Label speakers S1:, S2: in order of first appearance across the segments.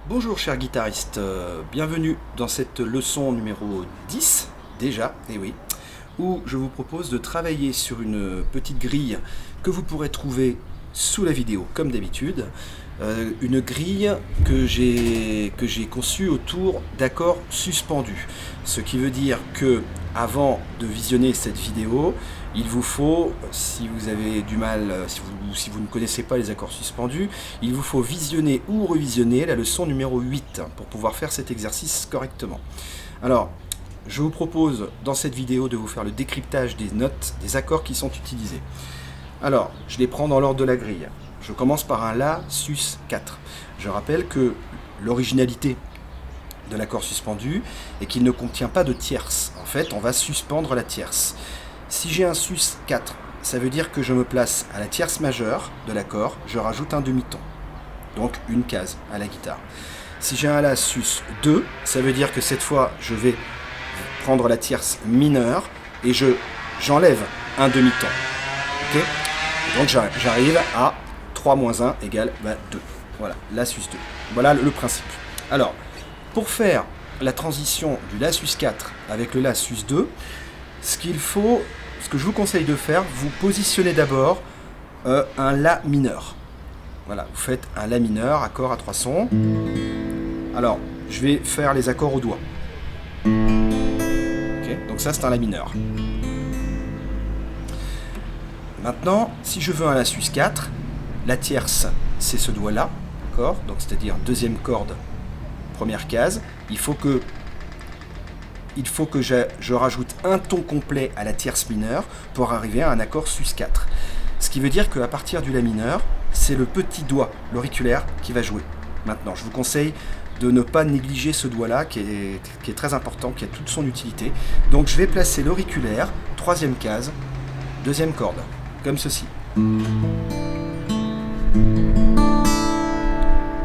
S1: Bonjour chers guitaristes, bienvenue dans cette leçon numéro 10, déjà, et oui, où je vous propose de travailler sur une petite grille que vous pourrez trouver sous la vidéo comme d'habitude, une grille que j'ai conçue autour d'accords suspendus, ce qui veut dire que avant de visionner cette vidéo, il vous faut, si vous avez du mal, si vous ne connaissez pas les accords suspendus, il vous faut visionner ou revisionner la leçon numéro 8 pour pouvoir faire cet exercice correctement. Alors, je vous propose dans cette vidéo de vous faire le décryptage des notes, des accords qui sont utilisés. Alors, je les prends dans l'ordre de la grille. Je commence par un La, Sus, 4. Je rappelle que l'originalité de l'accord suspendu est qu'il ne contient pas de tierce. En fait, on va suspendre la tierce. Si j'ai un Sus 4, ça veut dire que je me place à la tierce majeure de l'accord, je rajoute un demi-ton, donc une case à la guitare. Si j'ai un La Sus 2, ça veut dire que cette fois, je vais prendre la tierce mineure et j'enlève un demi-ton. Okay, donc j'arrive à 3 moins 1 égale 2. Voilà, La Sus 2. Voilà le principe. Alors, pour faire la transition du La Sus 4 avec le La Sus 2, ce que je vous conseille de faire, vous positionnez d'abord un La mineur. Voilà, vous faites un La mineur, accord à 3 sons. Alors, je vais faire les accords au doigt. Okay, donc ça, c'est un La mineur. Maintenant, si je veux un La Sus 4, la tierce, c'est ce doigt-là, d'accord? Donc, c'est-à-dire deuxième corde, première case. Il faut que je rajoute un ton complet à la tierce mineure pour arriver à un accord Sus 4. Ce qui veut dire qu'à partir du La mineur, c'est le petit doigt, l'auriculaire, qui va jouer. Maintenant, je vous conseille de ne pas négliger ce doigt-là qui est très important, qui a toute son utilité. Donc je vais placer l'auriculaire, troisième case, deuxième corde, comme ceci.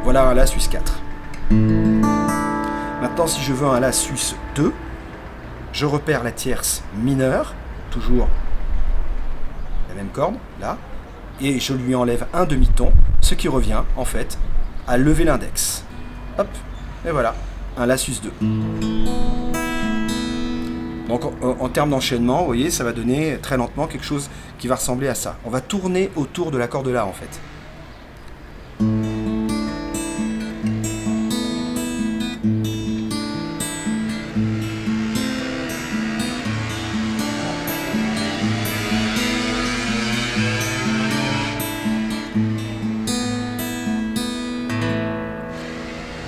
S1: Voilà un La Sus 4. Maintenant, si je veux un La Sus 2, je repère la tierce mineure, toujours la même corde, là, et je lui enlève un demi-ton, ce qui revient, en fait, à lever l'index. Hop, et voilà, un La Sus 2. Donc, en termes d'enchaînement, vous voyez, ça va donner très lentement quelque chose qui va ressembler à ça. On va tourner autour de l'accord de La, en fait.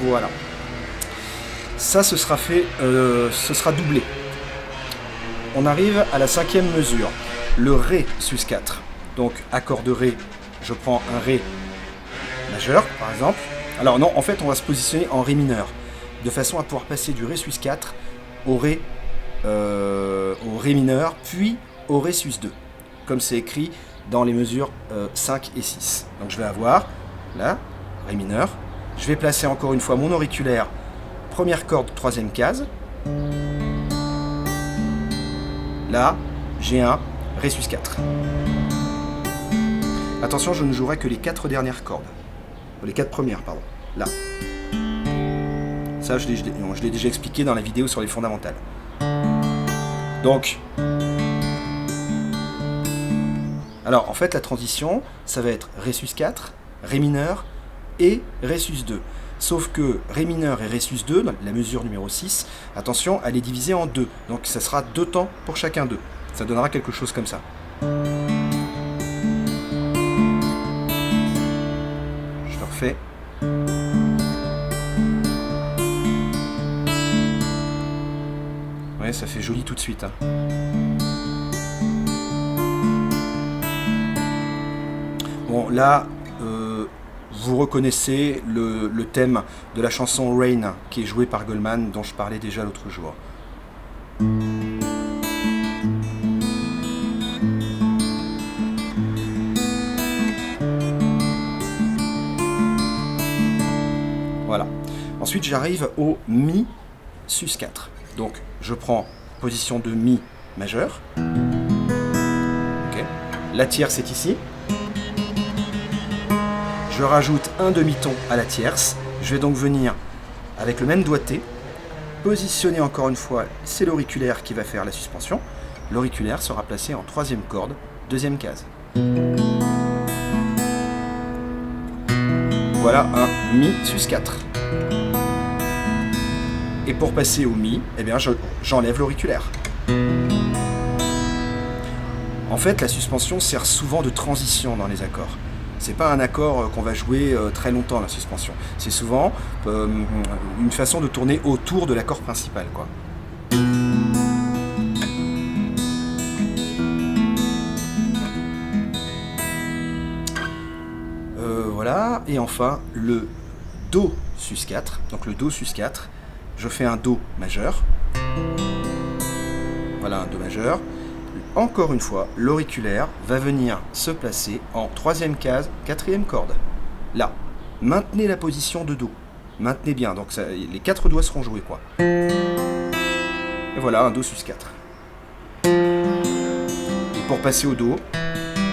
S1: Voilà. Ça, ce sera fait, ce sera doublé. On arrive à la cinquième mesure, le Ré Sus 4. Donc, accord de Ré, je prends un Ré majeur, par exemple. Alors non, en fait, on va se positionner en Ré mineur, de façon à pouvoir passer du Ré Sus 4 au Ré mineur, puis au Ré Sus 2, comme c'est écrit dans les mesures 5 et 6. Donc, je vais avoir, là, Ré mineur. Je vais placer encore une fois mon auriculaire, première corde, troisième case. Là, j'ai un Ré Sus 4. Attention, je ne jouerai que les 4 dernières cordes. Les 4 premières, pardon. Là. Ça, je l'ai déjà expliqué dans la vidéo sur les fondamentales. Donc, alors, en fait, la transition, ça va être Ré Sus 4, Ré mineur, et Ré Sus 2. Sauf que Ré mineur et Ré Sus 2, la mesure numéro 6, attention, elle est divisée en 2. Donc ça sera 2 temps pour chacun d'eux. Ça donnera quelque chose comme ça. Je le refais. Ouais, ça fait joli tout de suite. Hein. Bon, là... vous reconnaissez le thème de la chanson Rain qui est jouée par Goldman dont je parlais déjà l'autre jour. Voilà. Ensuite j'arrive au Mi Sus 4. Donc je prends position de Mi majeur. Okay. La tierce est ici. Je rajoute un demi-ton à la tierce Je vais donc venir avec le même doigté, positionner encore une fois, c'est l'auriculaire qui va faire la suspension. L'auriculaire sera placé en 3e corde, 2e case. Voilà un Mi sus4. Et pour passer au Mi, eh bien j'enlève l'auriculaire. En fait, la suspension sert souvent de transition dans les accords. C'est pas un accord qu'on va jouer très longtemps, la suspension. C'est souvent une façon de tourner autour de l'accord principal, quoi. Voilà, et enfin le Do sus4. Donc le Do sus4, je fais un Do majeur. Voilà un Do majeur. Encore une fois, l'auriculaire va venir se placer en 3e case, 4e corde. Là, maintenez la position de Do. Maintenez bien, donc ça, les 4 doigts seront joués, quoi. Et voilà, un Do sus4. Et pour passer au Do,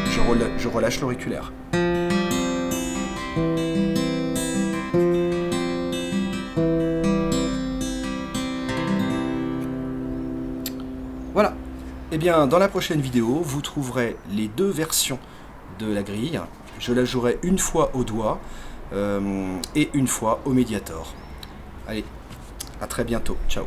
S1: je relâche l'auriculaire. Voilà. Eh bien, dans la prochaine vidéo, vous trouverez les 2 versions de la grille. Je la jouerai une fois au doigt et une fois au médiator. Allez, à très bientôt. Ciao.